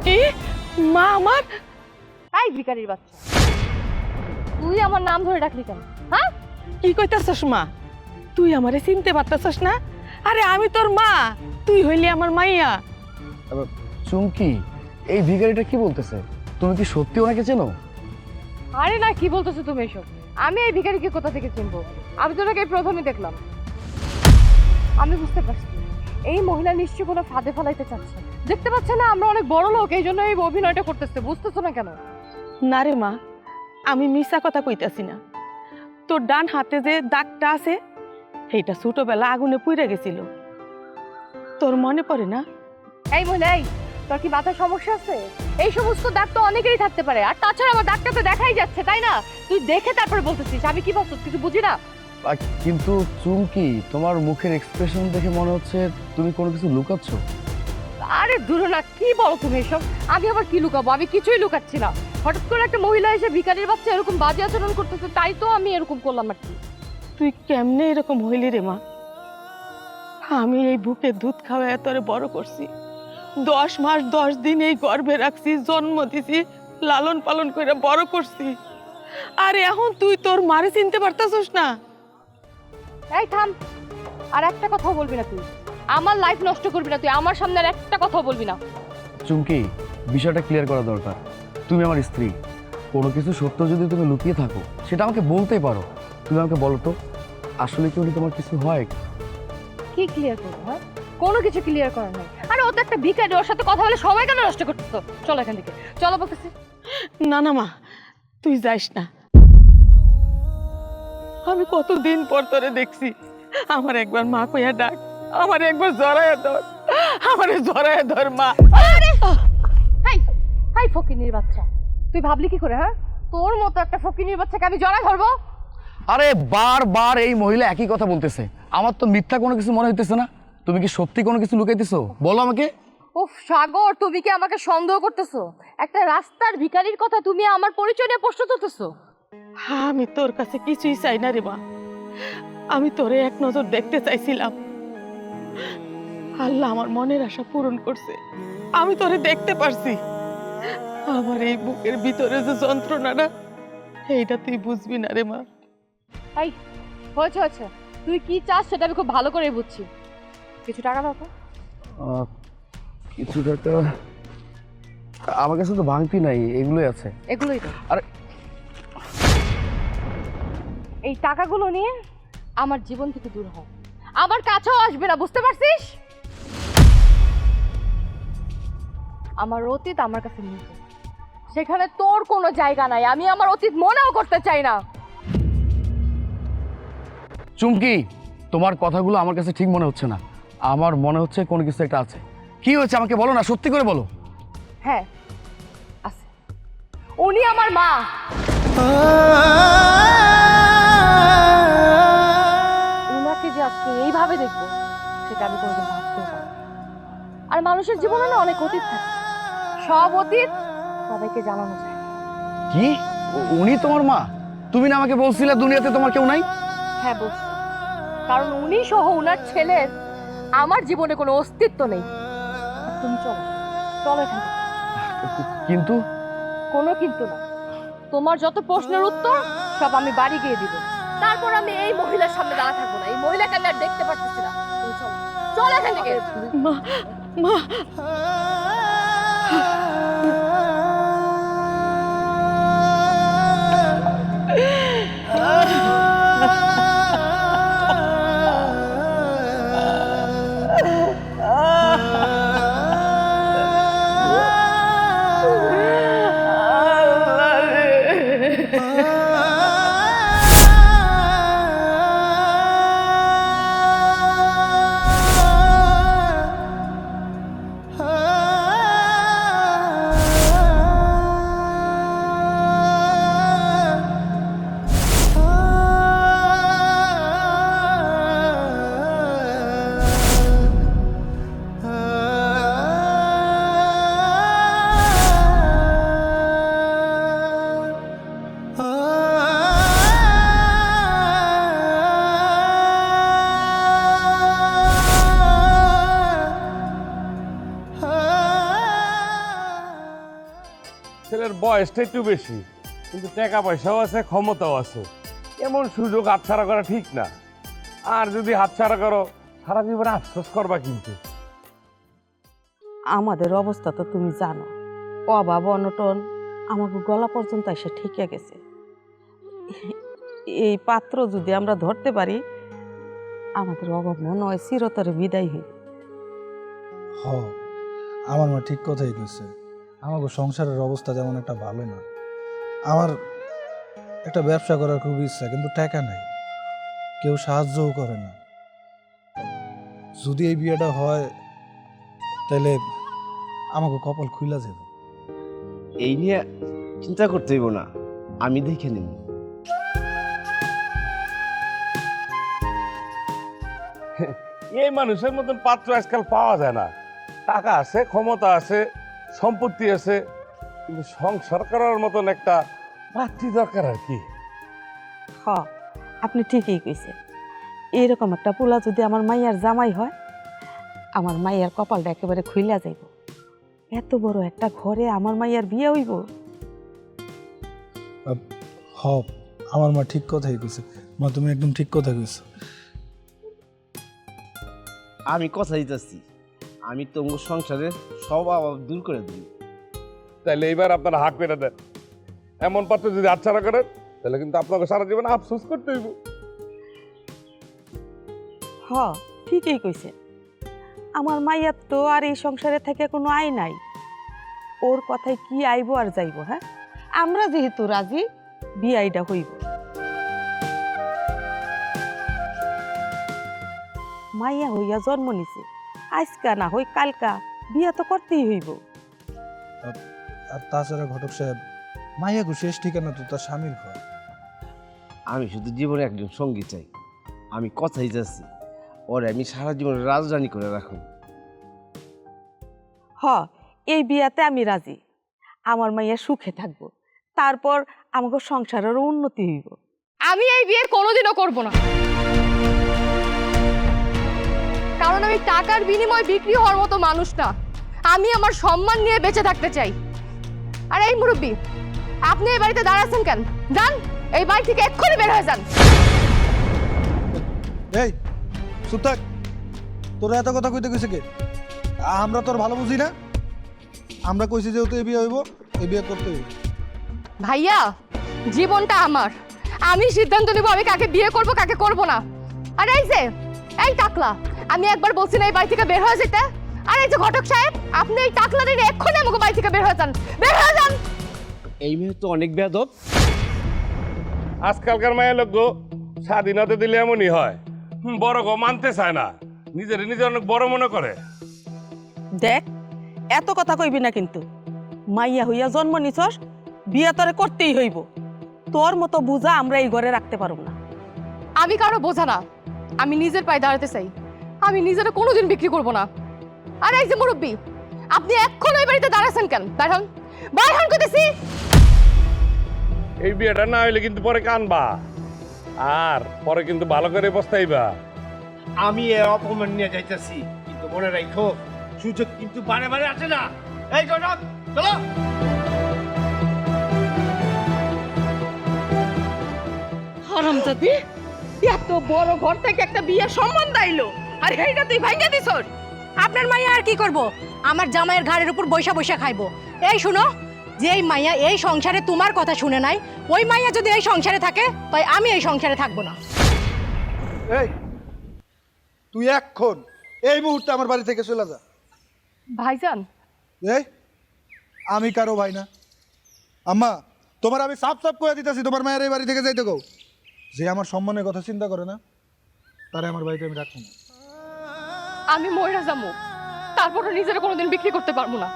কি মা আমার? এই ভিখারির বাচ্চা, তুই আমার নাম ধরে ডাকলি কেন? হ্যাঁ, কি কইতাছস মা? তুই আমারে চিনতে পারতাছস না? আরে আমি তোর মা, তুই হইলি আমার মাইয়া। চুমকি, এই ভিখারিটা কি বলতেছে? তুমি কি সত্যি ওনাকে চেনো? আরে না, কি বলতেছো তুমি এসব? আমি এই ভিখারিকে কোথা থেকে চিনবো? আমি তো ওনাকে প্রথমে দেখলাম। আমি বুঝতে পারছি এই মহিলা নিশ্চয়ই কোনো ফাঁদে ফেলাইতে চাচ্ছে। দেখতে পাচ্ছে না আমরা অনেক বড় লোক, এই জন্য এই অভিনয়টা করতেছে। বুঝতেছো না কেন? না রে মা, আমি মিছা কথা কইতাছি না। তোর ডান হাতে যে দাগটা আছে সেইটা ছোটবেলা আগুনে পুড়ে গেছিল, তোর মনে পড়ে না? এই মহিলা, এই তোর কি মাথায় সমস্যা আছে? এই সমস্ত দাগ তো অনেকেরই থাকতে পারে, আর তাছাড়া আমার দাগটা তো দেখাই যাচ্ছে, তাই না? তুই দেখে তারপরে বলতেছিস আমি কি বলছিস কিছু বুঝি না। কিন্তু চুমকি, তোমার মুখের এক্সপ্রেশন দেখে মনে হচ্ছে তুমি কোনো কিছু লুকাচ্ছ। আরে দূর না, কি বলো তুমি এসব? আমি আবার কি লুকাবো? আমি কিছুই লুকাচ্ছি না। হঠাৎ করে একটা মহিলা এসে ভিখারির বাচ্চা এরকম বাজে আচরণ করতেছে, তাই তো আমি এরকম করলাম আর কি। তুই কেমনে এরকম হইলি রে মা? আমি এই বুকে দুধ খাওয়ায় তোরে বড় করছি, 10 মাস 10 দিন এই গর্ভে রাখছি, জন্ম দিছি, লালন পালন করে বড় করছি। আর এখন তুই তোর মারে চিনতে পারতাছস না? এই থাম, আর একটা কথাও বলবি না তুই। আমার লাইফ নষ্ট করবি না তুই, আমার সামনে আর একটা কথাও বলবি না। চুমকি, বিষয়টা ক্লিয়ার করা দরকার। তুমি আমার স্ত্রী, কোনো কিছু সত্য যদি তুমি লুকিয়ে থাকো সেটা আমাকে বলতেই পারো। তুমি আমাকে বলো তো, আসলে কি উনি তোমার কিছু হয়? কি ক্লিয়ার করবো? হ্যাঁ, কোনো কিছু ক্লিয়ার করার নাই। আরে ও তো একটা ভিখারি, ওর সাথে কথা বলে সময় কেন নষ্ট করতেছো? চলো এখান থেকে, চলো বলতেছি। না না মা, তুই যাইস না। আমি কতদিন পর তোরে দেখছি, আমার একবার মা কইয়া ডাক, আমার একবার জড়াইয়া ধর, আমারে জড়াইয়া ধর মা। হাই হাই ফকিনীর বাচ্চা, তুই ভাবলি কি করে? হ্যাঁ, তোর মতো একটা ফকিনীর বাচ্চাকে আমি জড়ায় ধরবো? আরে বারবার এই মহিলা একই কথা বলতেছে, আমার তো মিথ্যা কোনো কিছু মনে হইতেছে না। তুমি কি সত্যি কোনো কিছু লুকাইতেছো? বলো আমাকে। উফ সাগর, তুমি কি আমাকে সন্দেহ করতেছো? একটা রাস্তার ভিখারির কথা তুমি আমার পরিচয় নিয়ে প্রশ্ন তুলতেছো? আমি তোর কাছে কিছুই চাই না রে মা, আমি তোরে এক নজর দেখতে চাইছিলাম। আল্লাহ আমার মনের আশা পূরণ করছে, আমি তোরে দেখতে পারছি। আমার এই বুকের ভিতরে যে যন্ত্রণাটা, এইটা তুই বুঝবি না রে মা। এই হয়েছে হয়েছে, তুই কি চাস সেটা আমি খুব ভালো করে বুঝছি। কিছু টাকা দাও তো। কিছু টাকা আমার কাছে তো ভাঙতি নাই, এগুলোই আছে। এগুলোই তো। আরে এই টাকাগুলো নিয়ে আমার জীবন থেকে দূর হ, আমার কাছেও আসবে না, বুঝতে পারছিস? আমার অতীত আমার কাছে নিজে, সেখানে তোর কোনো জায়গা নাই। আমি আমার অতীত মনেও করতে চাই না। চুমকি, তোমার কথাগুলো আমার কাছে ঠিক মনে হচ্ছে না। আমার মনে হচ্ছে কোনো কিছু একটা আছে। কি হয়েছে আমাকে বলো না, সত্যি করে বলো। হ্যাঁ আছে, উনি আমার মা। উনাকে যে আজকে এইভাবে দেখবো সেটা আমি কোনোদিন ভাবতেও পারি। আর মানুষের জীবনে না অনেক অতীত থাকে, সব অতীত সবাইকে জানানো যায়। কি? উনি তোমার মা? তুমি না আমাকে বলছিলে দুনিয়াতে তোমার কেউ নাই? হ্যাঁ বলছি, কারণ উনি সহ উনার ছেলের আমার জীবনে কোনো অস্তিত্ব নেই। আর তুমি চলো, চলো এখান থেকে। কিন্তু কোনো কিন্তু না, তোমার যত প্রশ্নের উত্তর সব আমি বাড়ি গিয়ে দিব। তারপর আমি এই মহিলার সামনে দাঁড়া থাকবো না, এই মহিলাকে আমি আর দেখতে পারতেছি না। তুমি চলো, চলো এখান থেকে। মা মা ah বয়সটা একটু বেশি, কিন্তু টাকা পয়সাও আছে, ক্ষমতাও আছে। এমন সুযোগ হাতছাড়া করা ঠিক না। আর যদি হাতছাড়া করো সারা জীবনে আফসোস করবা কিন্তু। আমাদের অবস্থা তো তুমি জানো, অভাব অনটন আমাকে গলা পর্যন্ত এসে ঠিকে গেছে। এই পাত্র যদি আমরা ধরতে পারি, আমাদের অভাব মনে হয় চিরতরে বিদায় হই। হ, আমার মা ঠিক কথাই কইছে। আমাকে সংসারের অবস্থা যেমন একটা ভালো না। আমার একটা ব্যবসা করার খুব ইচ্ছা, কিন্তু টাকা নাই, কেউ সাহায্যও করে না। যদি এই বিয়েটা হয় তাহলে আমাকে কপাল খুইলা যাবে। এই নিয়ে চিন্তা করতে হইব না, আমি দেখে নিব। এই মানুষের মতন পাত্র আজকাল পাওয়া যায় না। টাকা আছে, ক্ষমতা আছে, সম্পত্তি আছে, কিন্তু সংসার করার মতন একটা পাত্রী দরকার আর কি। হ, আপনি ঠিকই কইছেন। এইরকম একটা পোলা যদি আমার মাইয়ার জামাই হয়, আমার মাইয়ার কপালটা একেবারে খুইলা যাইব। এত বড় একটা ঘরে আমার মাইয়ার বিয়ে হইব। হ, আমার মা ঠিক কথাই কইছে। মা, তুমি একদম ঠিক কথা কইছো। আমি কথা দিতেছি, আমি তোমার সংসারে সব অভাব দূর করে দিই। তাহলে এইবার আপনারা হাক পেরে দেন। এমন পাত্র যদি হাতছাড়া করেন তাহলে কিন্তু আপনাকে সারা জীবন আফসোস করতে হইব। হ, ঠিকই কইছে। আমার মাইয়ার তো আর এই সংসারে থেকে কোনো আয় নাই। ওর কথায় কি আইব আর যাইব? হ্যাঁ, আমরা যেহেতু রাজি, বিয়াইটা হইব। মাইয়া হইয়া জন্ম নিছে, আজকা না হই কালকা বিয়া তো করতেই হইব। আর তাছাড়া ঘটক সাহেব, মাইয়াকে শেষ ঠিকানা তো তার স্বামীর ঘর। আমি শুধু জীবনে একজন সঙ্গী চাই। আমি কথাই যাচ্ছি, ওরে আমি সারা জীবন রাজধানী করে রাখুন। হ, এই বিয়াতে আমি রাজি। আমার মাইয়া সুখে থাকবো, তারপর আমাকে সংসারেরও উন্নতি হইব। আমি এই বিয়ে কোনোদিনও করব না, কারণ আমি টাকার বিনিময়ে বিক্রি হওয়ার মতো মানুষ না। আমি আমার সম্মান নিয়ে বেঁচে থাকতে চাই। আর এই মুরব্বী, আপনি এই বাড়িতে দাঁড়াচ্ছেন কেন? যান, এই বাড়ি থেকে এক্ষুনি বের হয়ে যান। এই চুপ থাক, তোরা এত কথা কইতে কইছে কে? আমরা তোর ভালো বুঝি না? আমরা কইছি যেহেতু এই বিয়ে হইব, এই বিয়ে করতে হইব। ভাইয়া, জীবনটা আমার, আমি সিদ্ধান্ত নেব আমি কাকে বিয়ে করব কাকে করব না। আর এই যে এই টাকলা, আমি একবার বলছি না এই বাড়ি থেকে বের হয়ে যেতে। আর এই যে ঘটক সাহেব, আপনি এই টাকলা দিনে এক্ষুনি আমাকে বাড়ি থেকে বের হয়ে যান, বের হয়ে যান। এই মেয়ে তো অনেক বেয়াদব। আজকালকার মায়ের লোক গো স্বাধীনতা দিলে এমনই হয়। বড় গো মানতে চায় না, নিজের অনেক বড় মনে করে। দেখ, এত কথা কইবি না কিন্তু। মাইয়া হইয়া জন্ম নিছস, বিয়া তরে করতেই হইব। তোর মতো বুঝা আমরা এই ঘরে রাখতে পারব না। আমি কারো বোঝা না, আমি নিজের পায়ে দাঁড়াতে চাই। আমি নিজের কোনোদিন বিক্রি করব না। আর এই যে মুরব্বী, আপনি এক্ষুনি এই বাড়িতে দাঁড়াচ্ছেন কেন? দাঁড়ান, বাইরে করতেছি। এই বিয়েটা না হইলে কিন্তু পরে কানবা, আর পরে কিন্তু ভালো করে পস্তাইবা। আমি এ অপমান নিয়ে যাইতেছি, কিন্তু মনে রাখো সুযোগ কিন্তু বারে বারে আসে না। এই ঘটক, চলো। হারামজাদি, এত বড় ঘর থেকে একটা বিয়ের সম্বন্ধ আইলো, আর এইটা তুই ভাঙা দিছস। আপনার মাইয়া আর কি করব? আমার জামাইয়ের ঘাড়ের উপর বৈশা বৈশা খাইবো। এই শুনো, যেই মাইয়া এই সংসারে তোমার কথা শুনে নাই, ওই মাইয়া যদি এই সংসারে থাকে, তাই আমি এই সংসারে থাকবো না। এই তুই এখন এই মুহূর্তে আমার বাড়ি থেকে চলে যা। ভাইজান, এই আমি কারো ভাই না। আম্মা, তোমার আমি সাফ সাফ করে দিতেছি, তোমার মায়ের এই বাড়ি থেকে যাইতে কও। যে আমার সম্মানের কথা চিন্তা করে না, তারে আমার বাড়িতে আমি রাখবো না। আমি ময়রা যাবো, তারপরও নিজের কোনোদিন বিক্রি করতে পারবো না।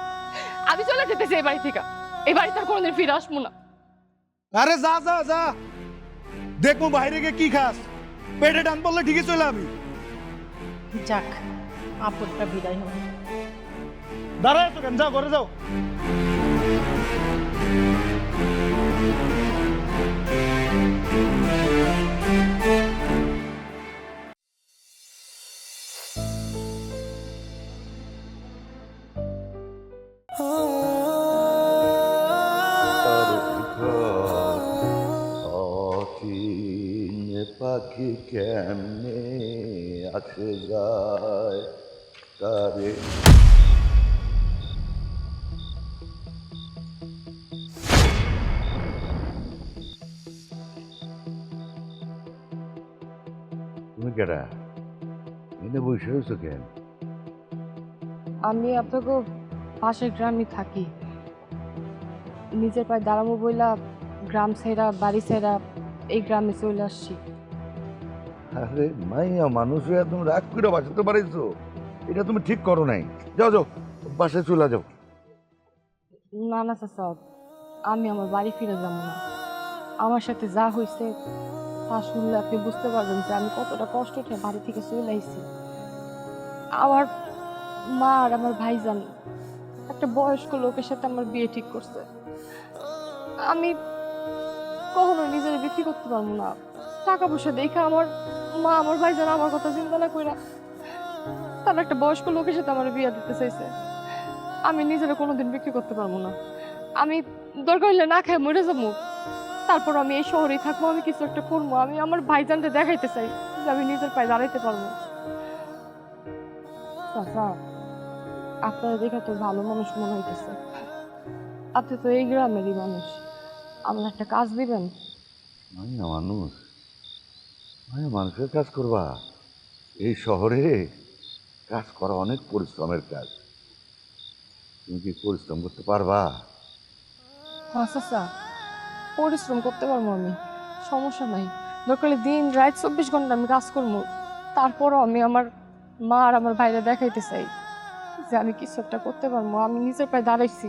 আমি চলে যেতেছি এই বাড়ি থেকে, এই বাড়িতে আর কোনোদিন ফিরে আসবো না। আরে যা যা যা, দেখবো বাইরে গিয়ে কি খাস। পেটে টান পড়লে ঠিকই চলে আমি। যাক, আপদটা বিদায় হবে। দাঁড়ায় তো কেন, যাও ঘরে যাও। পাখি কেমনে আসে যায় তারে। তুমি কেডা এনে বসে হয়েছো কেন? আমি আপনাকে পাশের গ্রামে থাকি, নিজের পায়ে দাঁড়াবো বইলা গ্রাম ছেড়া বাড়ি ছেড়া এই গ্রামে চলে আসছি। আরে মাইয়া মানুষ হয়ে তুমি রাগ করে বাঁচাতে পারিছো, এটা তুমি ঠিক করো নাই। যাও যাও বাসায় চলে যাও। না না চাচা, আমি আমার বাড়ি ফিরে যাবো না। আমার সাথে যা হয়েছে তা শুনলে আপনি বুঝতে পারবেন যে আমি কতটা কষ্ট উঠে বাড়ি থেকে চলে আসছি। আমার মা আর আমার ভাইজান একটা বয়স্ক লোকের সাথে আমার বিয়ে ঠিক করছে। আমি কখনো নিজের বিক্রি করতে পারবো না। টাকা পয়সা দেখে আমার মা আমার ভাইজান আমার কথা চিন্তা না কইরা তার একটা বয়স্ক লোকের সাথে আমার বিয়ে দিতে চাইছে। আমি নিজেরা কোনোদিন বিক্রি করতে পারবো না। আমি দরকার হলে না খাই মরে যাবো, তারপর আমি এই শহরেই থাকবো, আমি কিছু একটা করবো। আমি আমার ভাইজানকে দেখাইতে চাই যে আমি নিজের পায়ে দাঁড়াইতে পারবো। চাচা, আপনারা দেখে তো ভালো মানুষ মনে হইতেছে, আপনি তো এই গ্রামেরই মানুষ, আমার একটা কাজ দিবেন? মাইয়া মানুষ, মাইয়া মানুষের কাজ করবা? এই শহরে কাজ করা অনেক পরিশ্রমের কাজ, তুমি কি পরিশ্রম করতে পারবা? হ্যাঁ চাচা, পরিশ্রম করতে পারবো আমি, সমস্যা নাই। দরকার হলে দিন রাত 24 ঘন্টা আমি কাজ করবো, তারপরও আমি আমার মা আর আমার ভাইরা দেখাইতে চাই যে আমি কিছু একটা করতে পারবো, আমি নিজের পায়ে দাঁড়াইছি।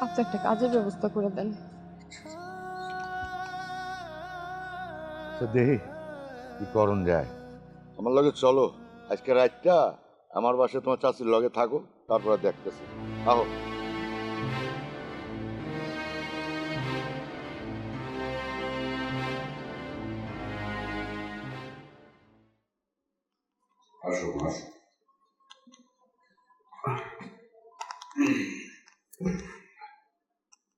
আপনি একটা কাজের ব্যবস্থা করে দেন। দেখি কি করণ যায়। আমার লগে চলো, আজকে রাতটা আমার বাসায় তোমার চাচির লগে থাকো, তারপরে দেখতেছি। আহো। আসো আসো।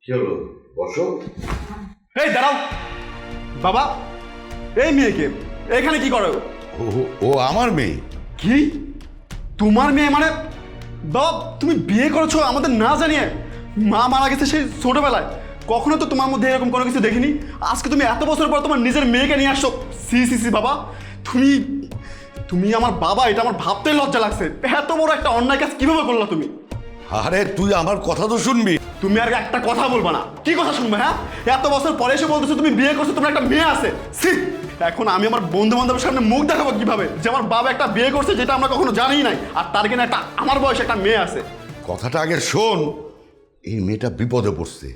কি হলো, বসো। এই দাঁড়াও বাবা, এই মেয়েকে এখানে কি করো? ও আমার মেয়ে। কি তোমার মেয়ে মানে? বাবা তুমি বিয়ে করেছো আমাদের না জানিয়ে? মা মারা গেছে সেই ছোটবেলায়, কখনো তো তোমার মধ্যে এরকম কোনো কিছু দেখিনি। আজকে তুমি এত বছর পর তোমার নিজের মেয়েকে নিয়ে আসছো। সি সি সি বাবা, তুমি তুমি আমার বাবা, এটা আমার ভাবতেই লজ্জা লাগছে। এত বড় একটা অন্যায় কাজ কিভাবে করলা তুমি? আরে তুই আমার কথা তো শুনবি। তুমি আর একটা কথা বলবা না? কি কথা শুনবে? হ্যাঁ, এত বছর পরে এসে বলতেছো তুমি বিয়ে করছো, তোমার একটা মেয়ে আছে। ছি, এখন আমি আমার বন্ধু বান্ধবের সামনে মুখ দেখাবো কিভাবে যে আমার বাবা একটা বিয়ে করছে যেটা আমরা কখনো জানিই নাই, আর তার কিনা একটা আমার বয়সে একটা মেয়ে আছে? কথাটা আগে শোন। এই মেয়েটা বিপদে পড়ছে,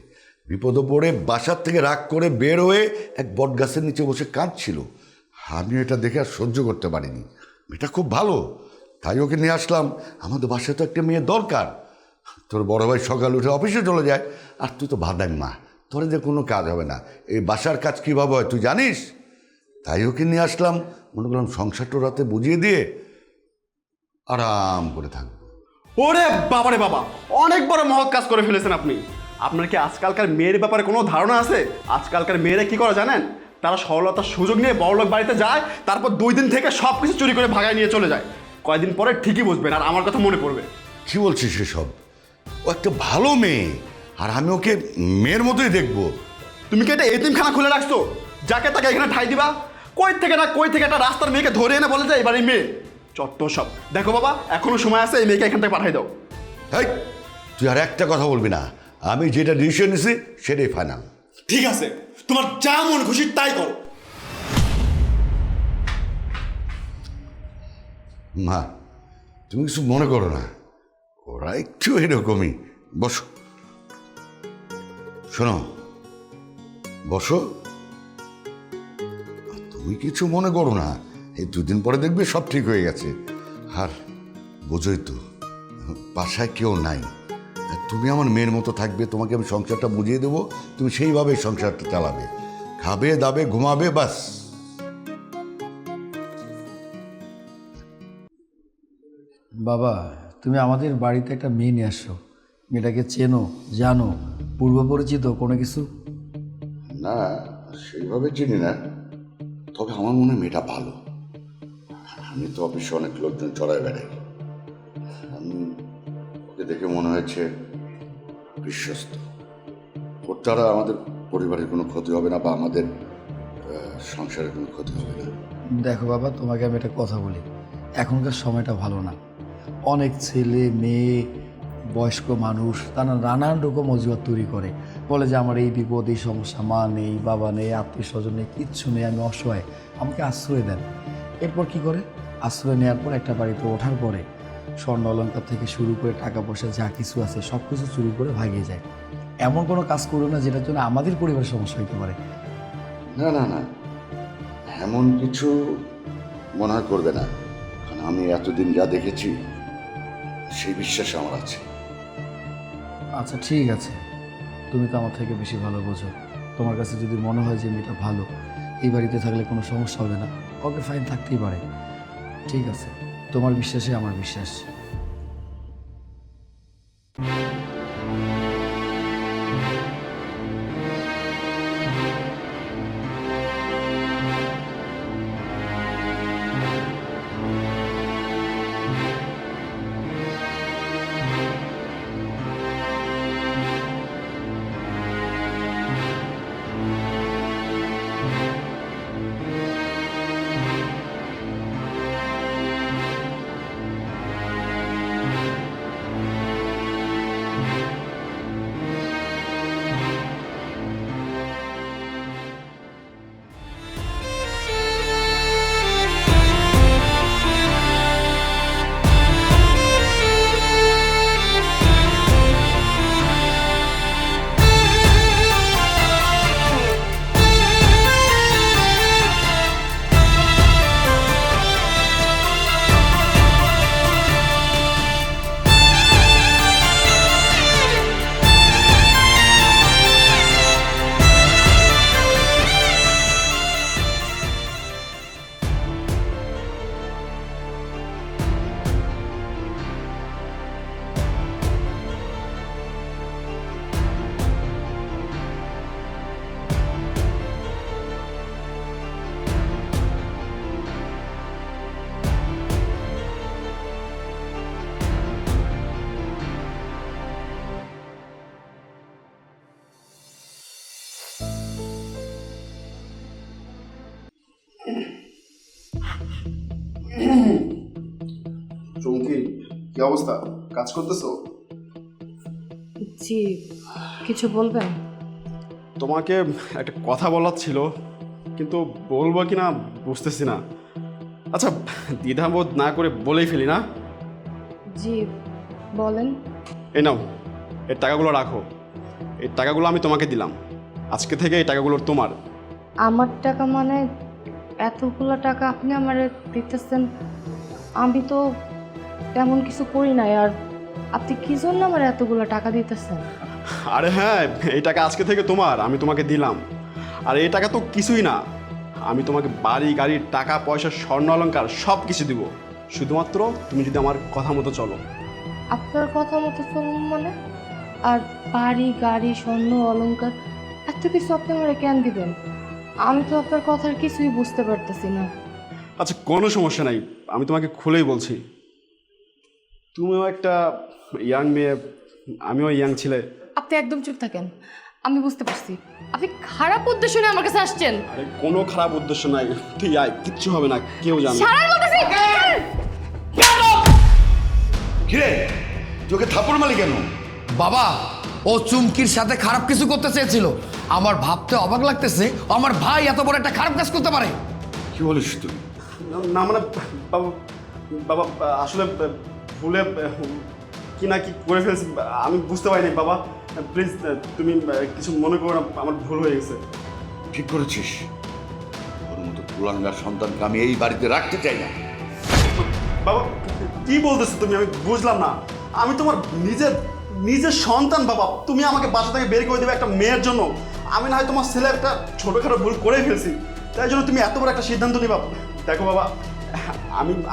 বিপদে পড়ে বাসার থেকে রাগ করে বের হয়ে এক বট গাছের নিচে বসে কাঁদছিল। আমি এটা দেখে আর সহ্য করতে পারিনি। মেয়েটা খুব ভালো, তাই ওকে নিয়ে আসলাম। আমাদের বাসায় তো একটা মেয়ে দরকার। তোর বড় ভাই সকাল উঠে অফিসে চলে যায়, আর তুই তো ভাদাং মা, তোর যে কোনো কাজ হবে না। এই বাসার কাজ কীভাবে হয় তুই জানিস? তাই ওকে নিয়ে আসলাম, মনে করলাম সংসারটা রাতে বুঝিয়ে দিয়ে আরাম করে থাকবো। ওরে বাবারে বাবা, অনেক বড় মহৎ কাজ করে ফেলেছেন আপনি। আপনার কি আজকালকার মেয়ের ব্যাপারে কোনো ধারণা আছে? আজকালকার মেয়েরা কি করে জানেন? তারা সরলতার সুযোগ নিয়ে বড়লোক বাড়িতে যায়, তারপর 2 দিন থেকে সব কিছু চুরি করে ভাগায় নিয়ে চলে যায়। কয়দিন পরে ঠিকই বুঝবেন আর আমার কথা মনে পড়বে। কি বলছিস সেসব? ও একটা ভালো মেয়ে, আর আমি ওকে মেয়ের মতোই দেখবো। তুমি কি এটা এতিমখানা খুলে রাখছো? যাকে তাকে এখানে ঠাই দিবা? কই থেকে না কই থেকে একটা রাস্তার মেয়েকে ধরে এনে বলে যায় এবার এই মেয়ে চত্ব সব। দেখো বাবা, এখনো সময় আছে, এই মেয়েকে এখান থেকে পাঠাই দাও। এই তুই আর একটা কথা বলবি না, আমি যেটা ডিসিশন নিছি সেটাই ফাইনাল। ঠিক আছে, তোমার যা মন খুশি তাই করো। মা তুমি কিছু মনে করো না, ওরা একটু এরকমই। বসো, শোনো, বসো। তুমি কিছু মনে করো না, এই 2 দিন পরে দেখবে সব ঠিক হয়ে গেছে। আর বোঝোই তো বাসায় কেউ নাই, তুমি আমার মেয়ের মতো থাকবে, তোমাকে আমি সংসারটা বুঝিয়ে দেবো, তুমি সেইভাবে সংসারটা চালাবে, খাবে দাবে ঘুমাবে, বাস। বাবা, তুমি আমাদের বাড়িতে একটা মেয়ে নিয়ে আসো। মেয়েটাকে চেনো, জানো, পূর্ব পরিচিত কোনো কিছু? না সেইভাবে চিনি না, তবে আমার মনে হয় মেয়েটা ভালো। আমি তো অফিসে অনেক লোকজন চড়ায় বেড়াই, আমি ওকে দেখে মনে হয়েছে বিশ্বস্ত। ওর দ্বারা আমাদের পরিবারের কোনো ক্ষতি হবে না বা আমাদের সংসারের কোনো ক্ষতি হবে না। দেখো বাবা, তোমাকে আমি একটা কথা বলি, এখনকার সময়টা ভালো না। অনেক ছেলে মেয়ে বয়স্ক মানুষ তারা নানান রকম অজুহাত তৈরি করে, বলে যে আমার এই বিপদ, এই সমস্যা, মা নেই, বাবা নেই, আত্মীয় স্বজন নেই, কিচ্ছু নেই, আমি অসহায়, আমাকে আশ্রয় দেন। এরপর কি করে? আশ্রয় নেওয়ার পর একটা বাড়িতে ওঠার পরে স্বর্ণ অলঙ্কার থেকে শুরু করে টাকা পয়সা যা কিছু আছে সব কিছু চুরি করে ভাগিয়ে যায়। এমন কোনো কাজ করো না যেটার জন্য আমাদের পরিবারের সমস্যা হতে পারে। না না না, এমন কিছু মনে হয় করবে না, কারণ আমি এতদিন যা দেখেছি সেই বিশ্বাস আমার আছে। আচ্ছা ঠিক আছে, তুমি তো আমার থেকে বেশি ভালো বোঝো। তোমার কাছে যদি মনে হয় যে মেয়েটা ভালো, এই বাড়িতে থাকলে কোনো সমস্যা হবে না, ওকে ফাইন থাকতেই পারে। ঠিক আছে, তোমার বিশ্বাসে আমার বিশ্বাস। চুমকি, কি অবস্থা? কাজ করতেছো? জি, কিছু বলবেন? তোমাকে একটা কথা বলার ছিল, কিন্তু বলবো কি না বুঝতেছি না। আচ্ছা, দ্বিধাবোধ না করে বলেই ফেলি না? জি বলেন। এই নাও, এই টাকাগুলো রাখো। এই টাকাগুলো আমি তোমাকে দিলাম, আজকে থেকে এই টাকাগুলো তোমার। আমার টাকা মানে এতগুলো টাকা আপনি আমার দিতেছেন? আমি তো তেমন কিছু করি নাই, আর আপনি কি জন্য আমার এতগুলো টাকা দিতেছেন? আরে হ্যাঁ, এই টাকা আজকে থেকে তোমার, আমি তোমাকে দিলাম। আর এই টাকা তো কিছুই না, আমি তোমাকে বাড়ি, গাড়ির টাকা পয়সা, স্বর্ণ অলংকার সব কিছু দিব, শুধুমাত্র তুমি যদি আমার কথা মতো চলো। আপনার কথা মতো চলুন মানে? আর বাড়ি, গাড়ি, স্বর্ণ অলংকার এত কিছু আপনি আমারে কেন দিবেন? আমি তো আপনার কথার কিছুই বুঝতে পারতেছি না। আচ্ছা, কোনো সমস্যা নাই, আমি তোমাকে খুলেই বলছি। তুমিও একটা ইয়াং মেয়ে, আমিও ইয়াং ছেলে। আপনি একদম চুপ থাকেন, আমি বুঝতে পারছি আপনি খারাপ উদ্দেশ্য নিয়ে আমার কাছে আসছেন। আরে কোনো খারাপ উদ্দেশ্য নাই, তুই আয়, কিচ্ছু হবে না, কেউ জানে না। ছাড়ার বলতেছি। কিরে, তোকে থাপ্পড় মারলি কেন? বাবা, ও চুমকির সাথে খারাপ কিছু করতে চেয়েছিল। আমার ভাবতে অবাক লাগতেছে, আমার ভাই এত বড় একটা খারাপ কাজ করতে পারে। কি বলিস তুই? না মানে বাবা, বাবা আসলে ভুলে কি না কি করে ফেলছি, আমি বুঝতে পারিনি। বাবা প্লিজ, তুমি কিছু মনে করো না, আমার ভুল হয়ে গেছে। ঠিক করেছিস, ওর মতো কুলাঙ্গার সন্তানকে আমি এই বাড়িতে রাখতে চাই না। বাবা কি বলতেছো তুমি? আমি বুঝলাম না। আমি তোমার নিজের সন্তান বাবা, তুমি আমাকে বাসা থেকে বের করে দেবে একটা মেয়ের জন্য? আমি না হয় তোমার ছেলে একটা ছোটোখাটো ভুল করেই ফেলছি, তাই জন্য তুমি এত বড় একটা সিদ্ধান্ত নিবা? দেখো বাবা,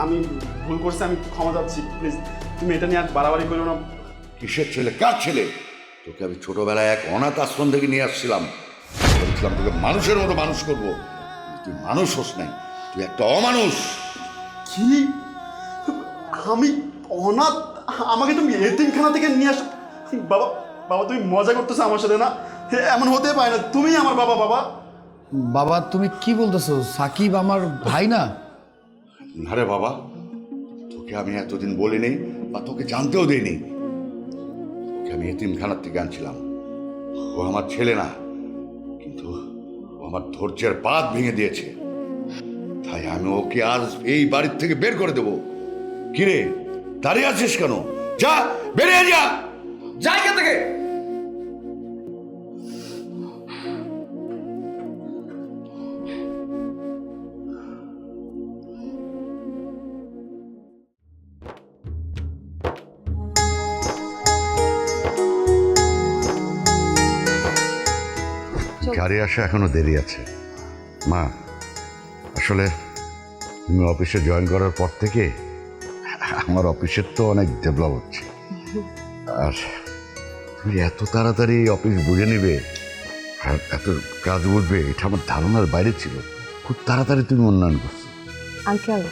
আমি ভুল করছি, আমি ক্ষমা চাচ্ছি, প্লিজ তুমি এটা নিয়ে আর বাড়াবাড়ি করো না। কিসের ছেলে? কার ছেলে? তোকে আমি ছোটবেলায় এক অনাথ আশ্রম থেকে নিয়ে আসছিলাম, বলেছিলাম তোকে মানুষের মতো মানুষ করবো, তুই মানুষ হোস নাই, তুই একটা অমানুষ। কি? আমি অনাথ? আমাকে তুমি এতিমখানা থেকে নিয়ে আস? বাবা, বাবা তুমি মজা করতেছো আমার সাথে না? এমন হতে পারে না, তুমি আমার বাবা। বাবা, বাবা তুমি কি বলতেছো? সাকিব আমার ভাই না? না রে বাবা, তোকে আমি এতদিন বলিনি বা তোকে জানতেও দেইনি। তোকে আমি এতিমখানার থেকে আনছিলাম। ও আমার ছেলে না, কিন্তু ও আমার ধৈর্যের বাঁধ ভেঙে দিয়েছে। তাই আমি ওকে আজ এই বাড়ির থেকে বের করে দেবো। কিরে, দাঁড়িয়ে আছিস কেন? যা, বেরিয়ে যা। যাই এখান থেকে। গাড়ি আসা এখনো দেরি আছে। মা, আসলে তুমি অফিসে জয়েন করার পর থেকে আমার অফিসের তো অনেক ডেভেলপ হচ্ছে। আর তুমি এত তাড়াতাড়ি অফিস বুঝে নিবে আর এত কাজ বুঝবে, এটা আমার ধারণার বাইরে ছিল। খুব তাড়াতাড়ি তুমি উন্নয়ন করছো। আঙ্কেল,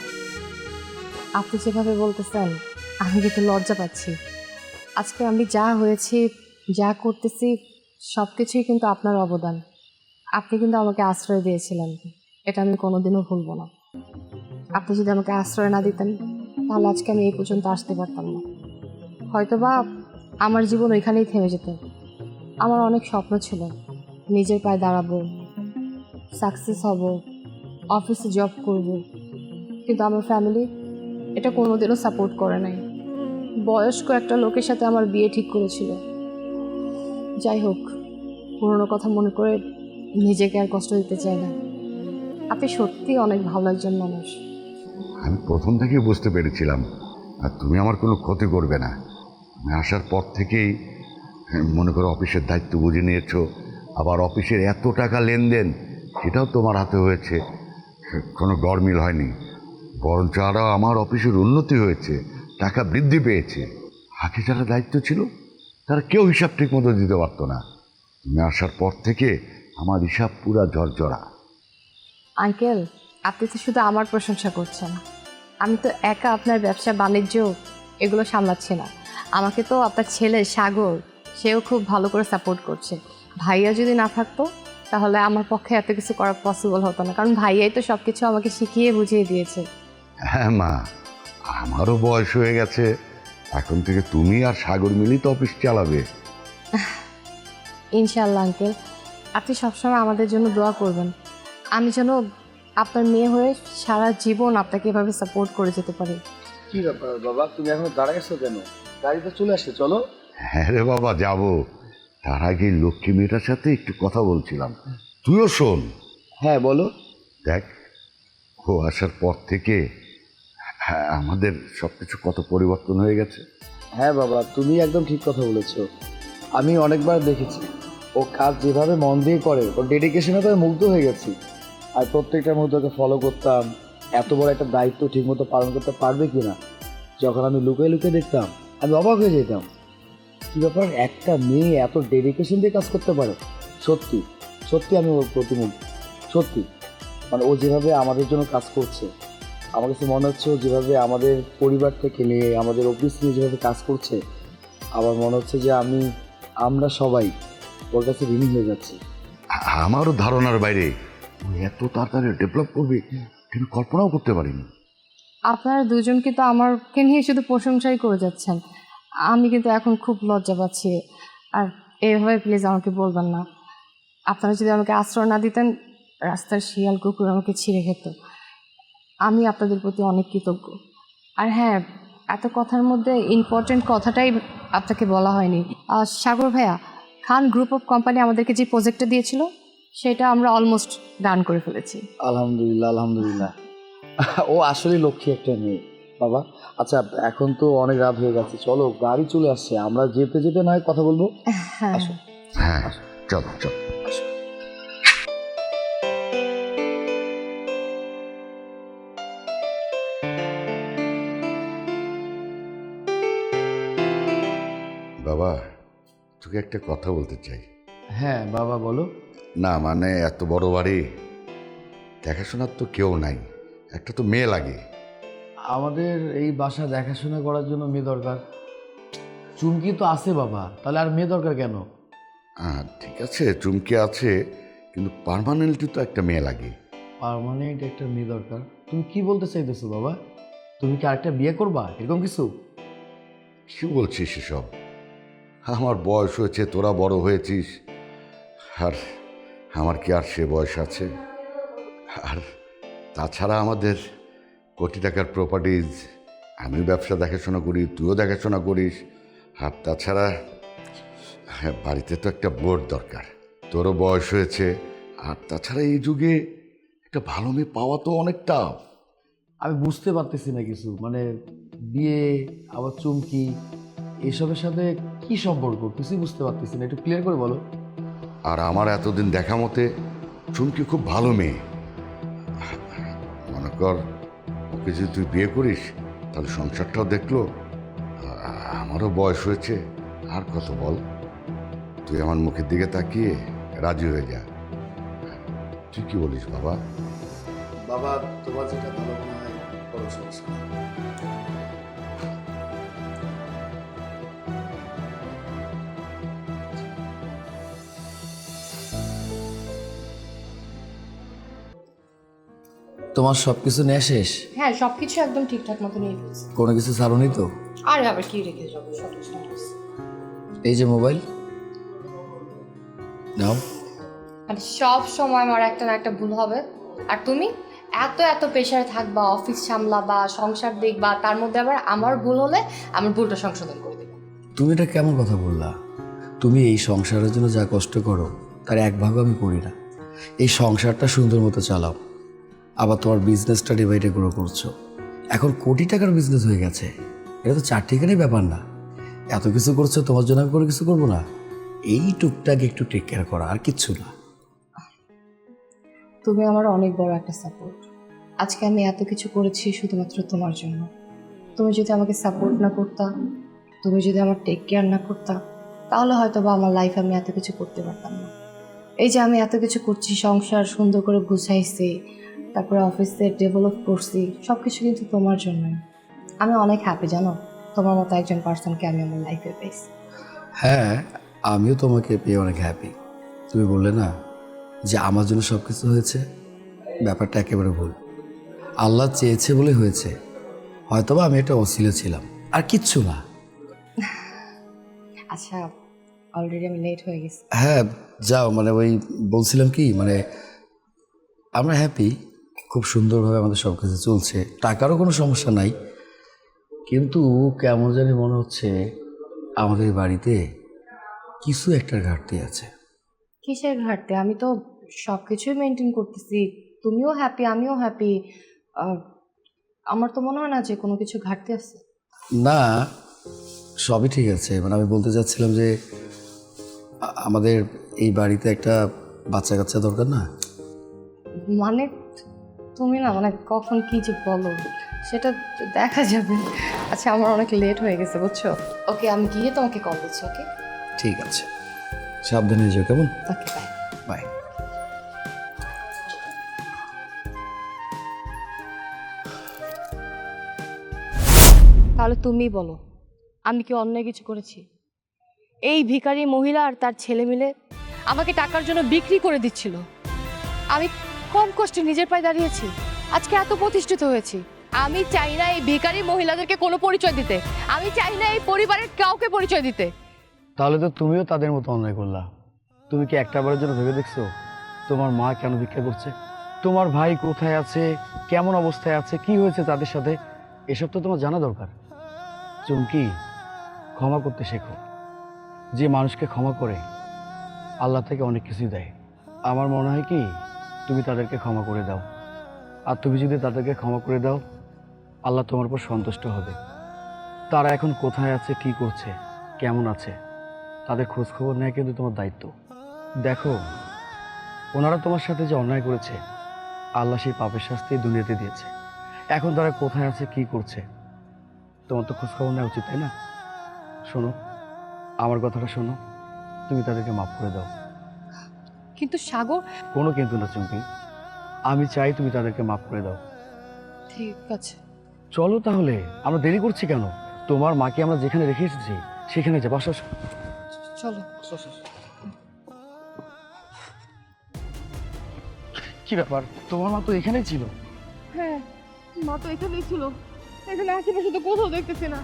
আপনি যেভাবে বলতেছেন আমি কিন্তু লজ্জা পাচ্ছি। আজকে আমি যা হয়েছি, যা করতেছি, সব কিছুই কিন্তু আপনার অবদান। আপনি কিন্তু আমাকে আশ্রয় দিয়েছিলেন, এটা আমি কোনোদিনও ভুলব না। আপনি যদি আমাকে আশ্রয় না দিতেন তাহলে আজকে আমি এই পর্যন্ত আসতে পারতাম না। হয়তোবা আমার জীবন ওইখানেই থেমে যেত। আমার অনেক স্বপ্ন ছিল, নিজের পায়ে দাঁড়াবো, সাকসেস হব, অফিসে জব করব, কিন্তু আমার ফ্যামিলি এটা কোনোদিনও সাপোর্ট করে নাই। বয়স্ক একটা লোকের সাথে আমার বিয়ে ঠিক করেছিল। যাই হোক, পুরোনো কথা মনে করে নিজেকে আর কষ্ট দিতে চাই না। আপনি সত্যি অনেক ভালো একজন মানুষ। আমি প্রথম থেকেই বুঝতে পেরেছিলাম আর তুমি আমার কোনো ক্ষতি করবে না। আমি আসার পর থেকেই মনে করো অফিসের দায়িত্ব বুঝে নিয়েছো। আবার অফিসের এত টাকা লেনদেন সেটাও তোমার হাতে হয়েছে, কোনো গরমিল হয়নি। বরঞ্চ আরও আমার অফিসের উন্নতি হয়েছে, টাকা বৃদ্ধি পেয়েছে। আগে যারা দায়িত্ব ছিল তারা কেউ হিসাব ঠিক মতো দিতে পারতো না। তুমি আসার পর থেকে আমার হিসাব পুরা ঝরঝরা। আঙ্কেল, আপনি তো শুধু আমার প্রশংসা করছেন, আমি তো একা আপনার ব্যবসা বাণিজ্য এগুলো সামলাচ্ছি না। আমাকে তো আপনার ছেলে সাগর, সেও খুব ভালো করে সাপোর্ট করছে। ভাইয়া যদি না থাকতো তাহলে আমার পক্ষে এত কিছু করা পসিবল হতো না, কারণ ভাইয়াই তো সব কিছু আমাকে শিখিয়ে বুঝিয়ে দিয়েছে। হ্যাঁ মা, আমারও বয়স হয়ে গেছে, এখন থেকে তুমি আর সাগর মিলিত অফিস চালাবে। ইনশাআল্লাহ আঙ্কেল, আপনি সবসময় আমাদের জন্য দোয়া করবেন। আমি যেন আপনার মেয়ে হয়ে সারা জীবন আপনাকে এভাবে সাপোর্ট করে যেতে পারি। কি ব্যাপার বাবা, তুমি এখন দাঁড়া গেছো কেন? গাড়িতে চলে আসছে, চলো। হ্যাঁ রে বাবা, যাবো। তার আগে লক্ষ্মী মেয়েটার সাথে একটু কথা বলছিলাম, তুইও শোন। হ্যাঁ বলো। দেখ, ও আসার পর থেকে আমাদের সব কিছু কত পরিবর্তন হয়ে গেছে। হ্যাঁ বাবা, তুমি একদম ঠিক কথা বলেছো। আমি অনেকবার দেখেছি ও কাজ যেভাবে মন দিয়ে করে, ওর ডেডিকেশনে তো আমি মুগ্ধ হয়ে গেছি। আর প্রত্যেকটার মধ্যে ওকে ফলো করতাম, এত বড় একটা দায়িত্ব ঠিকমতো পালন করতে পারবে কি না। যখন আমি লুকিয়ে লুকিয়ে দেখতাম আমি অবাক হয়ে যেতাম, কী ব্যাপার, একটা মেয়ে এত ডেডিকেশন দিয়ে কাজ করতে পারে। সত্যি সত্যি আমি ওর প্রতিমুখ। সত্যি মানে ও যেভাবে আমাদের জন্য কাজ করছে, আমার কাছে মনে হচ্ছে ও যেভাবে আমাদের পরিবার থেকে নিয়ে আমাদের অফিস নিয়ে যেভাবে কাজ করছে, আমার মনে হচ্ছে যে আমরা সবাই ওর কাছে ঋণী হয়ে যাচ্ছি। আমারও ধারণার বাইরে ও এত তাড়াতাড়ি ডেভেলপ করবে কিন্তু কল্পনাও করতে পারিনি। আপনারা দুজন কিন্তু আমাকে নিয়ে শুধু প্রশংসাই করে যাচ্ছেন, আমি কিন্তু এখন খুব লজ্জা পাচ্ছি। আর এইভাবে প্লিজ আমাকে বলবেন না। আপনারা যদি আমাকে আশ্রয় না দিতেন, রাস্তার শিয়াল কুকুর আমাকে ছিঁড়ে খেত। আমি আপনাদের প্রতি অনেক কৃতজ্ঞ। আর হ্যাঁ, এত কথার মধ্যে ইম্পর্টেন্ট কথাটাই আপনাকে বলা হয়নি। সাগর ভাইয়া, খান গ্রুপ অফ কোম্পানি আমাদেরকে যে প্রজেক্টটা দিয়েছিল সেটা আমরা অলমোস্ট ডান করে ফেলেছি। আলহামদুলিল্লাহ আলহামদুলিল্লাহ। ও আসলে লক্ষ্মী একটা মেয়ে বাবা। আচ্ছা, এখন তো অনেক রাত হয়ে গেছে, চলো গাড়ি চলে আসছে, আমরা যেতে যেতে না হয় কথা বলবো। হ্যাঁ, আসো। হ্যাঁ, চলো চলো। বাবা, তোকে একটা কথা বলতে চাই। হ্যাঁ বাবা বলো। না মানে এত বড় বাড়ি, দেখাশোনার তো কেউ নাই, একটা তো মেয়ে লাগে। আমাদের এই বাসা দেখাশোনা করার জন্য মেয়ে দরকার। চুমকি তো আছে বাবা, তাহলে আর মেয়ে দরকার কেন? ঠিক আছে, চুমকি আছে, কিন্তু পার্মানেন্টলি তো একটা মেয়ে লাগে। পার্মানেন্ট একটা মেয়ে দরকার? তুমি কি বলতে চাইতেছো বাবা? তুমি কি আরেকটা বিয়ে করবা এরকম কিছু? কি বলছিস এসব? আমার বয়স হয়েছে, তোরা বড় হয়েছিস, আর আমার কি আর সে বয়স আছে? আর তাছাড়া আমাদের কোটি টাকার প্রপার্টিজ, আমি ব্যবসা দেখাশোনা করি, তুইও দেখাশোনা করিস, আর তাছাড়া বাড়িতে তো একটা বোর্ড দরকার, তোরও বয়স হয়েছে, আর তাছাড়া এই যুগে একটা ভালো মেয়ে পাওয়া তো অনেকটা। আমি বুঝতে পারতেছি না কিছু, মানে বিয়ে আবার চুমকি এসবের সাথে কি সম্পর্ক কিছুই বুঝতে পারতেছি না, একটু ক্লিয়ার করে বলো। আর আমার এতদিন দেখা মতে চুমকি খুব ভালো মেয়ে। মনে কর, ওকে যদি তুই বিয়ে করিস তাহলে সংসারটাও দেখলো, আমারও বয়স হয়েছে, আর কত বল। তুই আমার মুখের দিকে তাকিয়ে রাজি হয়ে যা। তুই কি বলিস বাবা? বাবা তোমার যেটা ভালো মনে হয় করো, সমস্যা নেই। তোমার সব কিছু নেওয়া শেষ? হ্যাঁ, সবকিছু একদম ঠিকঠাক মতো নিয়ে ফেলছি। কোনো কিছু ছাড়ুনি তো? আরে আবার কি রেখে যাবো, সব কিছু নিয়ে ফেলছি। এই যে মোবাইল নাও। মানে সব সময় আমার একটা না একটা ভুল হবে, আর তুমি এত এত প্রেশারে থাকবা, অফিস সামলাবা, সংসার দেখবা, তার মধ্যে আবার আমার ভুল হলে আমার ভুলটা সংশোধন করে দেবে। তুমি এটা কেমন কথা বললা? তুমি এই সংসারের জন্য যা কষ্ট করো তার এক ভাগও আমি করি না। এই সংসারটা সুন্দর মতো চালাও, আবার তোমার বিজনেসটা ডিভাইডে গ্রো করছো। এখন কোটি টাকার বিজনেস হয়ে গেছে, এটা তো 4 ঠিকারই ব্যাপার না। এত কিছু করছো, তোমার জন্য আমি কোনো কিছু করবো না? এই টুকটাক একটু টেক কেয়ার করা, আর কিচ্ছু না। তুমি আমার অনেক বড় একটা সাপোর্ট। আজকে আমি এত কিছু করেছি শুধুমাত্র তোমার জন্য। তুমি যদি আমাকে সাপোর্ট না করতা, তুমি যদি আমার টেক কেয়ার না করতা, তাহলে হয়তো বা আমার লাইফে আমি এত কিছু করতে পারতাম না। এই যে আমি এত কিছু করছি, সংসার সুন্দর করে গুছাইছি, তারপরে অফিসে ডেভেলপ করছি, সব কিছু কিন্তু তোমার জন্যই। আমি অনেক হ্যাপি, জানো, তোমার মতো একজন পার্সনকে আমি আমার লাইফে পেয়েছি। হ্যাঁ, আমিও তোমাকে পেয়ে অনেক হ্যাপি। তুমি বললে না যে আমার জন্য সব কিছু হয়েছে, ব্যাপারটা একেবারে ভুল। আল্লাহ চেয়েছে বলে হয়েছে, হয়তোবা আমি একটা অসিলা ছিলাম, আর কিচ্ছু না। আচ্ছা, অলরেডি আমি লেট হয়ে গেছি। হ্যাঁ যাও, মানে ওই বলছিলাম কি, মানে আমরা হ্যাপি, খুব সুন্দরভাবে আমাদের সব কিছু চলছে, টাকারও কোনো সমস্যা নাই, কিন্তু কেমন জানি মনে হচ্ছে আমাদের বাড়িতে কিছু একটা ঘাটতি আছে। কিসের ঘাটতি? আমি তো সব কিছুই মেনটেন করতেছি, তুমিও হ্যাপি, আমিও হ্যাপি। আমার তো মনে হয় না যে কোনো কিছু ঘাটতি আছে। না, সবই ঠিক আছে, মানে আমি বলতে চাচ্ছিলাম যে আমাদের এই বাড়িতে একটা বাচ্চা কাচ্চা দরকার না? মানে তুমি না, মানে কখন কি যে বলো সেটা দেখা যাবে। আচ্ছা, আমার অনেক লেট হয়ে গেছে বুঝছো। ওকে, আমি গিয়ে তোমাকে কল দিচ্ছি। ওকে, ঠিক আছে, সাবধানে যেও, কেমন? ওকে, বাই। বাই। তাহলে তুমিই বলো, আমি কি অন্যায় কিছু করেছি? এই ভিখারি মহিলা আর তার ছেলে মিলে আমাকে টাকার জন্য বিক্রি করে দিচ্ছিল। আমি কম কষ্টে নিজের পায়ে দাঁড়িয়েছি, আজকে এত প্রতিষ্ঠিত হয়েছি। আমি চাই না এই ভিখারি মহিলাদেরকে কোনো পরিচয় দিতে, আমি চাই না এই পরিবারের কাউকে পরিচয় দিতে। তাহলে তো তুমিও তাদের মতো অন্যায় করলা। তুমি কি একটা বারের জন্য ভেবে দেখছো তোমার মা কেন ভিক্ষা করছে? তোমার ভাই কোথায় আছে, কেমন অবস্থায় আছে, কি হয়েছে তাদের সাথে, এসব তো তোমার জানা দরকার। চুমকি, ক্ষমা করতে শেখো। যে মানুষকে ক্ষমা করে আল্লাহ থেকে অনেক কিছুই দেয়। আমার মনে হয় কি, তুমি তাদেরকে ক্ষমা করে দাও, আর তুমি যদি তাদেরকে ক্ষমা করে দাও, আল্লাহ তোমার উপর সন্তুষ্ট হবে। তারা এখন কোথায় আছে, কি করছে, কেমন আছে, তাদের খোঁজ খবর নেয় কিন্তু তোমার দায়িত্ব। দেখো, ওনারা তোমার সাথে যে অন্যায় করেছে, আল্লাহ সেই পাপের শাস্তি দুনিয়াতে দিয়েছে। এখন তারা কোথায় আছে, কি করছে, তোমার তো খোঁজ খবর নেওয়া উচিত, তাই না? শোনো, আমার কথাটা শোনো, তুমি তাদেরকে মাফ করে দাও। কিন্তু সাগর, কোনো কিন্তু না চুমকি, আমি চাই তুমি তাদেরকে মাফ করে দাও। ঠিক আছে। চলো তাহলে, আমরা দেরি করছি কেন? তোমার মাকে আমরা যেখানে রেখে এসেছি সেখানে যাবো। আসো আসো। চলো। কি ব্যাপার, তোমার মা তো এখানেই ছিল। হ্যাঁ, মা তো এখানেই ছিল। এখানে আশেপাশে তো কোথাও দেখতেছি না।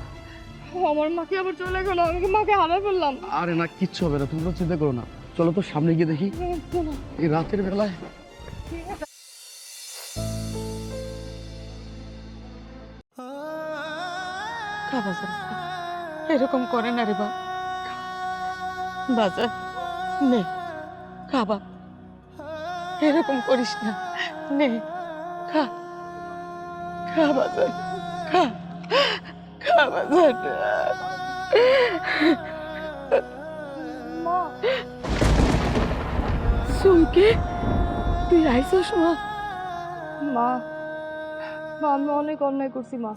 আমার মাকে আবার চলে গেল, আমি কি মাকে হারাই ফেললাম? আরে না, কিচ্ছু হবে না, তুমি তো চিন্তা করো না। চলো তো সামনে গিয়ে দেখি। চলো। এই রাতের বেলায় ঠিক আছে। খা বাজার, খা। এরকম করে না রে বা। বাজার নে, খাবা, এরকম করিস না। নে, খা, খা বাজার, খা, খা বাজার। মা, সুমকি, তুই আইসস মা? মা, মা, আমি অনেক অন্যায় করছি মা।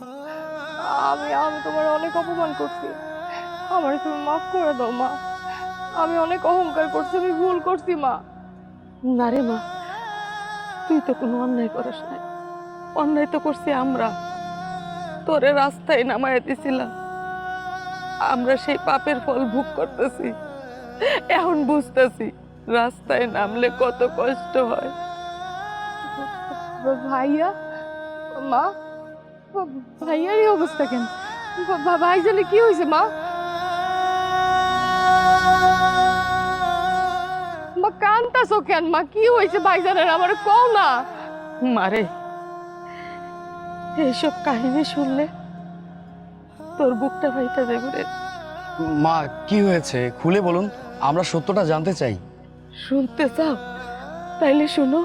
আমি আমি তোমার অনেক অপমান করছি। আমার তুমি মাফ করে দাও মা। আমি অনেক অহংকার করছি, আমি ভুল করছি মা। না রে মা, তুই তো কোনো অন্যায় করিস নাই। অন্যায় তো করছি আমরা, তোরে রাস্তায় নামায় দিছিলাম। আমরা সেই পাপের ফল ভোগ করতেছি। এখন বুঝতেছি রাস্তায় নামলে কত কষ্ট হয়। ভাইয়া, মা, ভাইয়ার এই অবস্থা কেন? ভাইজানে কি হয়েছে মা? মা কান্তাছো কেন? মা কি হয়েছে ভাইজানের? আমার কও না। মারে, এইসব কাহিনী শুনলে তোর বুকটা ফাইটা যাবে রে। মা, কি হয়েছে খুলে বলুন, আমরা সত্যটা জানতে চাই। শুনতে চাও? তাইলে শুনো।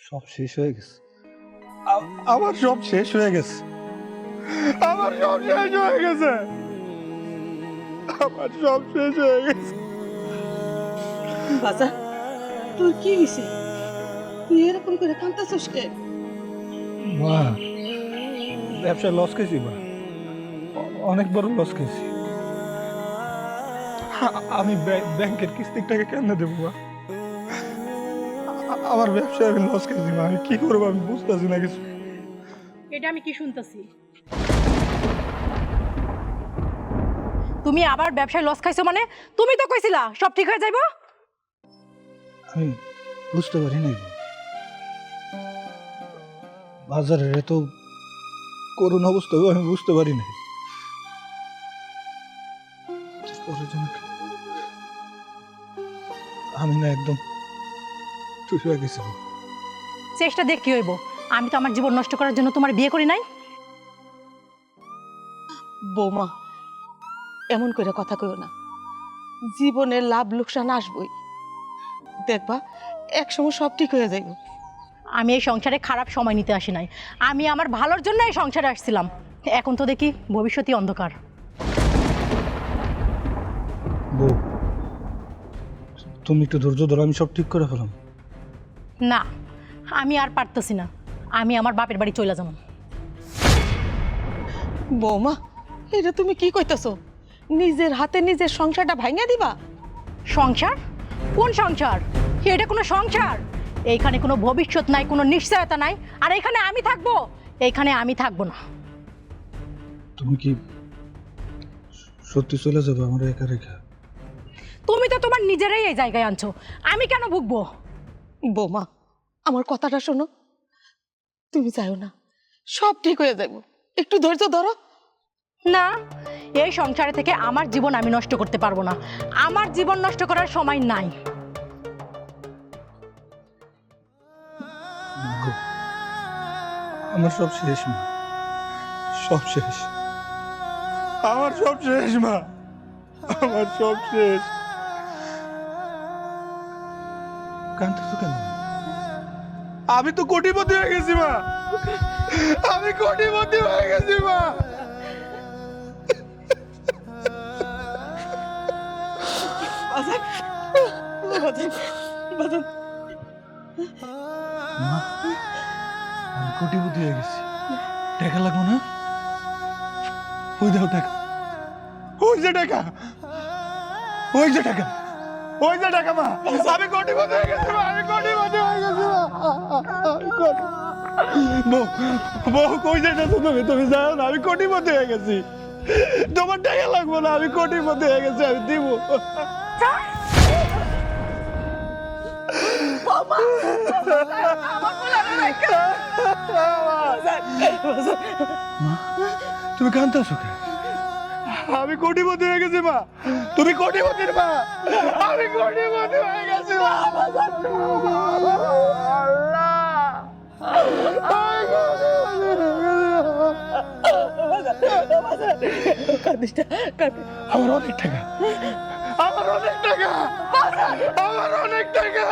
সব শেষ হয়ে গেছে। আমার সব শেষ হয়ে গেছে। আমার সব শেষ হয়ে গেছে। আমার সব শেষ হয়ে গেছে। বাজা, তোর কি হয়েছে? তুই এরকম করে কাঁদতেছিস কেন? মা, ব্যবসায় লস খেয়েছি মা, অনেক বড় লস খেয়েছি। আমি ব্যাংকের কিস্তির টাকা কেন দেবো মা? আমার ব্যবসায় আমি লস খেয়েছি মা, আমি কি করবো আমি বুঝতেছি না কিছু। এটা আমি কি শুনতেছি? তুমি আবার ব্যবসায় লস খাইছো মানে? তুমি তো কইছিলা সব ঠিক হয়ে যাইবো। আমি বুঝতে পারি নাই বাজারের এত করুণ অবস্থা আমি বুঝতে পারি নাই। পরে আমি না একদম চুপ হয়ে গেছি। চেষ্টা দেখ কি হইব। আমি তো আমার জীবন নষ্ট করার জন্য তোমার বিয়ে করি নাই। বৌমা, এমন করে কথা কইও না। জীবনের লাভ লোকসান আসবই, দেখবা একসময় সব ঠিক হয়ে যাইব। আমি এই সংসারে খারাপ সময় নিতে আসি নাই, আমি আমার ভালোর জন্য এই সংসারে আসছিলাম। এখন তো দেখি ভবিষ্যৎই অন্ধকার। বউ, তুমি একটু ধৈর্য ধরো, আমি সব ঠিক করে ফেলাম। না, আমি আর পারতেছি না। আমি আমার বাপের বাড়ি চলে যাব। বৌমা, এটা তুমি কি কইতেছো? নিজের হাতে নিজের সংসারটা ভাঙিয়ে দিবা? সংসার? কোন সংসার? এটা কোনো সংসার? এইখানে কোনো ভবিষ্যৎ নাই, কোনো নিশ্চয়তা নাই। আর এইখানে আমি থাকবো? এইখানে আমি থাকবো না। তুমি কি সত্যি চলে যাবে আমার একা রেখা? তুমি তো তোমার নিজেরাই এই জায়গায় আনছো, আমি কেন ভুগবো? বৌমা, আমার কথাটা শোনো। তুমি যাও না, সব ঠিক হয়ে যাইব। একটু ধৈর্য ধরো। না, এই সংসারে থেকে আমার জীবন আমি নষ্ট করতে পারবো না। আমার জীবন নষ্ট করার সময় নাই। আমার সব শেষ মা, সব শেষ। আমার সব শেষ মা, আমার সব শেষ। কাঁদতেছো কেন? আমি তো কোটিপতি হয়ে গেছি মা, আমি কোটিপতি হয়ে গেছি মা। বাজান মা আমি কোটিপতি হয়ে গেছি টাকা লাগবো না ওই দাও টাকা ওই যে টাকা ওই যে টাকা ওই যে টাকা মা আমি কোটিপতি হয়ে গেছি মা আমি কোটিপতি হয়ে গেছি মা বউ কই যাইতেছো তুমি যাও না আমি কোটিপতি হয়ে গেছি তোমার টাকা লাগবো না আমি কোটিপতি হয়ে গেছি আমি দিব মা তুমি কাঁদতেছো কেন আমি কোটিপতি হয়ে গেছি মা তুমি কোটিপতির মা আমি কোটিপতি হয়ে গেছি মা আমার অনেক টাকা আমার অনেক টাকা আমার অনেক টাকা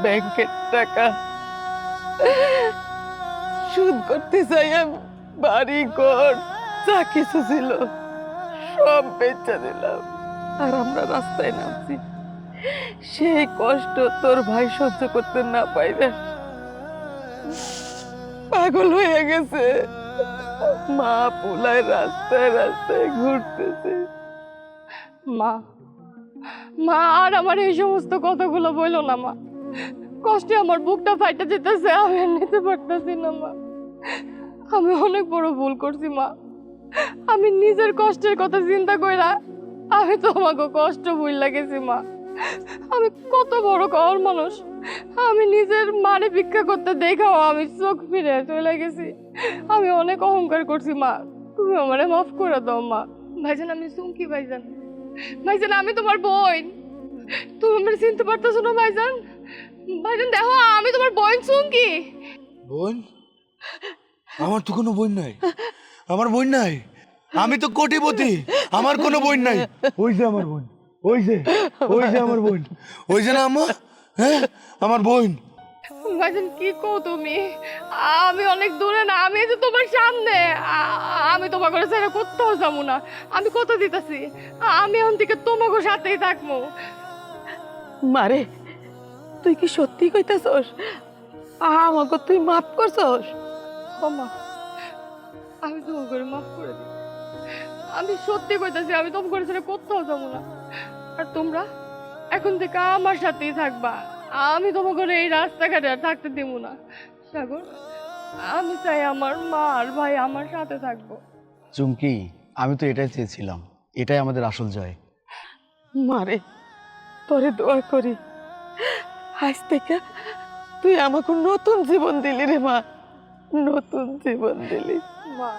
ব্যাংকের টাকা সুদ করতে চাই আমি বাড়ি ঘর যা কিছু ছিল সব বেচা দিলাম আর আমরা রাস্তায় নামছি সেই কষ্ট তোর ভাই সহ্য করতে না পাইলে পাগল হয়ে গেছে মা পোলায় রাস্তায় রাস্তায় ঘুরতেছে মা মা আর আমার এই সমস্ত কথাগুলো বললো না মা কষ্টে আমার বুকটা ফাইটা যেতেছে আমি আর নিতে পারতেছি না মা আমি অনেক বড় ভুল করছি মা আমি নিজের কষ্টের কথা চিন্তা কইরা আমি তো আমাকে কষ্ট ভুল লাগেছি মা আমি কত বড় কর মানুষ আমি নিজের মারে ভিক্ষা করতে দেখাও আমি চোখ ফিরে চলে গেছি আমি অনেক অহংকার করছি মা তুমি আমারে মাফ করে দাও মা ভাইজান আমি চুমকি ভাইজান ভাইজান আমি তোমার বোন তুমি আমার চিনতে পারতেছো না ভাইজান ভাইজান দেখো আমি তোমার বোন চুমকি বোন আমার তো কোনো বোন নাই আমার বোন নাই আমি তো কোটিপতি আমার কোনো বোন নাই ওই যে আমার বোন ওই যে আমার বোন ওই যে না আম্মা হ্যাঁ আমার বোন ভাইজান কি কো তুমি আমি অনেক দূরে না আমি এই যে তোমার সামনে আমি তোমার ঘরে ছেড়ে কোথাও যাবো না আমি কথা দিতেছি আমি এখন থেকে তোমাকে সাথেই থাকবো মারে তুই কি সত্যি কইতাছস আমাকে তুই মাফ করছস মা আমি তোমার ঘরে মাফ করে দিই আমি সত্যি কইতাছি আমি তোমার ঘরে ছেড়ে কোথাও যাবো না আর তোমরা এখন থেকে আমার সাথেই থাকবা আমি তোমার ঘরে এই রাস্তাঘাটে আর থাকতে দেব না সাগর আমি চাই আমার মা আর ভাই আমার সাথে থাকবো চুমকি আমি তো এটাই চেয়েছিলাম এটাই আমাদের আসল জয় মারে তোরে দোয়া করি আজ থেকে তুই আমাকে নতুন জীবন দিলি রে মা নতুন জীবন দিলি মা